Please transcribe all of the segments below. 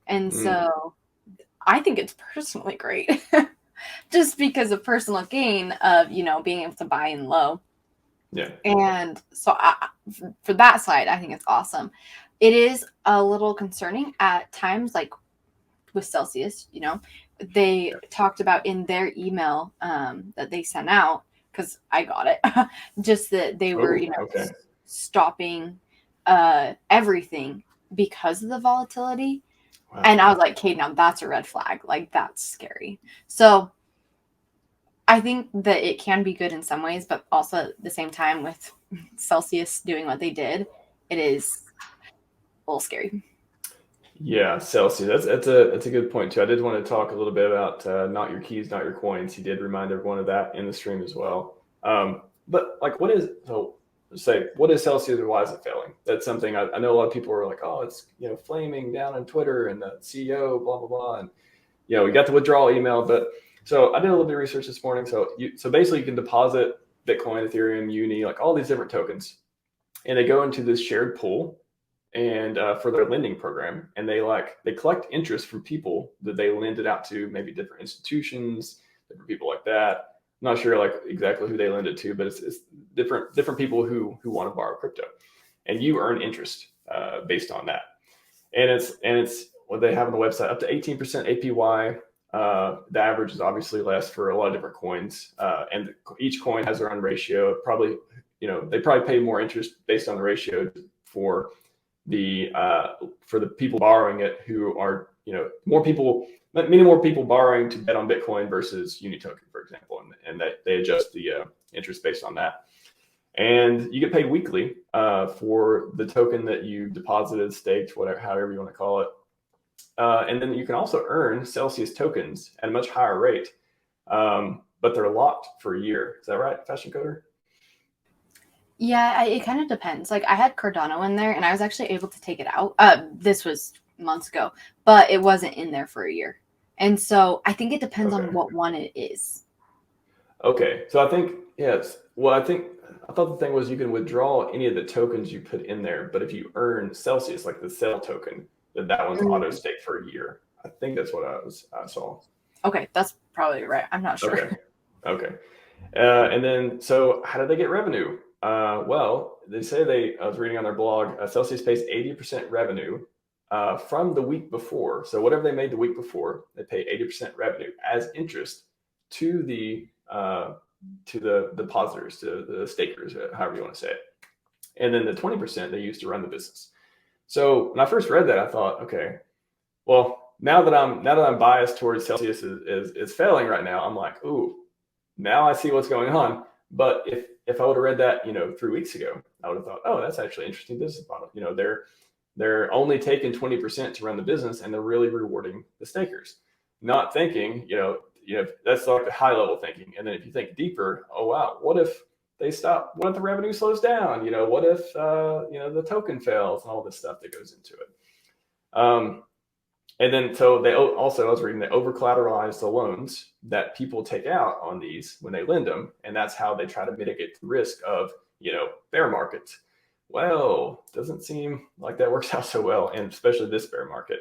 And so I think it's personally great just because of personal gain of, being able to buy in low. Yeah. And so for that side, I think it's awesome. It is a little concerning at times, like with Celsius, they talked about in their email that they sent out, because I got it, just that they were, Okay. stopping everything because of the volatility. Wow. And I was like, okay, now that's a red flag. Like, that's scary. So I think that it can be good in some ways, but also at the same time, with Celsius doing what they did, it is a little scary. Yeah, Celsius. That's a good point too. I did want to talk a little bit about not your keys, not your coins. He did remind everyone of that in the stream as well. But like, what is Celsius, or why is it failing? That's something I know a lot of people are like, oh, it's flaming down on Twitter and the CEO, blah blah blah, and we got the withdrawal email. But so I did a little bit of research this morning. So basically, you can deposit Bitcoin, Ethereum, Uni, like all these different tokens, and they go into this shared pool and for their lending program, and they collect interest from people that they lend it out to, maybe different institutions, different people like that. I'm not sure like exactly who they lend it to, but it's different people who want to borrow crypto, and you earn interest based on that. And it's what they have on the website, up to 18% APY. The average is obviously less for a lot of different coins, and each coin has their own ratio. Probably, they probably pay more interest based on the ratio for the people borrowing it, who are many more people borrowing to bet on Bitcoin versus Uni token, for example, and that they adjust the interest based on that. And you get paid weekly for the token that you deposited, staked, whatever, however you want to call it. And then you can also earn Celsius tokens at a much higher rate, but they're locked for a year. Is that right, Fashion Coder? Yeah, it kind of depends. Like, I had Cardano in there, and I was actually able to take it out. This was months ago, but it wasn't in there for a year. And so I think it depends on what one it is. Okay, so I think, yes. Well, I thought the thing was you can withdraw any of the tokens you put in there, but if you earn Celsius, like the Cell token, then that one's auto staked for a year. I think that's what I saw. Okay, that's probably right. I'm not sure. Okay. And then, so how do they get revenue? Well, they say I was reading on their blog, Celsius pays 80% revenue from the week before. So whatever they made the week before, they pay 80% revenue as interest to the depositors, to the stakers, however you want to say it. And then the 20% they use to run the business. So when I first read that, I thought, okay, well, now that I'm biased towards Celsius is failing right now, I'm like, ooh, now I see what's going on. But if I would have read that, 3 weeks ago, I would have thought, oh, that's actually interesting business model. They're only taking 20% to run the business, and they're really rewarding the stakers. Not thinking, that's like the high level thinking. And then if you think deeper, oh wow, what if they stop? What if the revenue slows down? What if the token fails and all this stuff that goes into it? And then, so I was reading, they over collateralize the loans that people take out on these when they lend them. And that's how they try to mitigate the risk of, bear markets. Well, doesn't seem like that works out so well, and especially this bear market.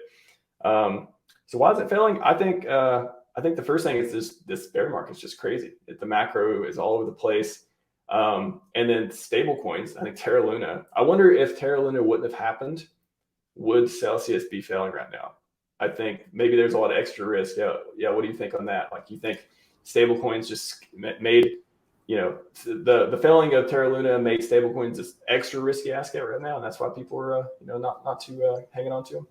So why is it failing? I think the first thing is this bear market is just crazy. The macro is all over the place. And then stable coins, I think Terra Luna. I wonder if Terra Luna wouldn't have happened, would Celsius be failing right now? I think maybe there's a lot of extra risk. Yeah. What do you think on that? Like, you think stable coins just made, the failing of Terra Luna made stable coins just extra risky asset right now, and that's why people are, not too hanging on to them.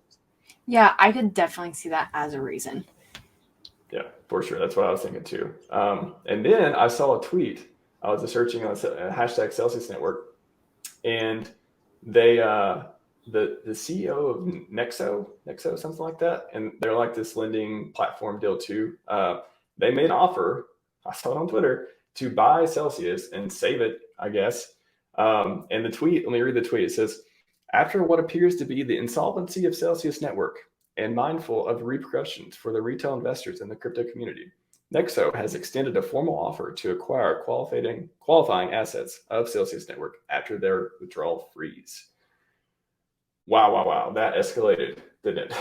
Yeah, I could definitely see that as a reason. Yeah, for sure. That's what I was thinking too. And then I saw a tweet. I was searching on hashtag Celsius Network, and they the CEO of Nexo, something like that, and they're like this lending platform deal too. They made an offer, I saw it on Twitter, to buy Celsius and save it, I guess. And the tweet, let me read the tweet. It says, after what appears to be the insolvency of Celsius Network and mindful of repercussions for the retail investors in the crypto community, Nexo has extended a formal offer to acquire qualifying assets of Celsius Network after their withdrawal freeze. Wow. That escalated, didn't it?